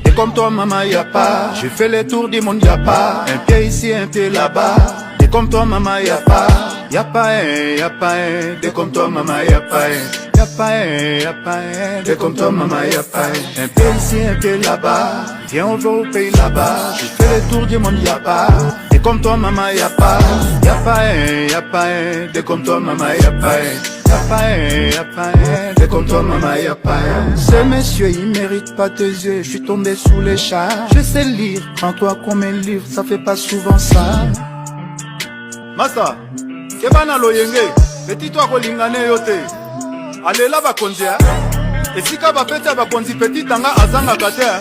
Et comme toi maman y'a pas, j'ai fait les tours du monde y'a pas, un pied ici un pied là-bas. Et comme toi maman y'a pas, y'a pas un, y'a pas un. Et comme toi maman y'a pas un, y'a pas un, y'a pas un. Et comme toi maman y'a pas un, un pied ici un pied là-bas. Viens on va au pays là-bas, j'ai fait les tours du monde y'a pas. Et comme toi maman y'a pas, y'a pas un, y'a pas un. Et comme toi maman y'a pas un. Y'a pas un, y'a pas un, t'es comme toi maman y'a pas un. Ces messieurs ils méritent pas tes yeux, je suis tombé sous les chars. Je sais lire, prends-toi comme un livre, ça fait pas souvent ça. Massa, kebana loyenge, petit toi kolingane yote. Allez là va konzi, et si ka ba pete ba konzi petit tanga azanga kate.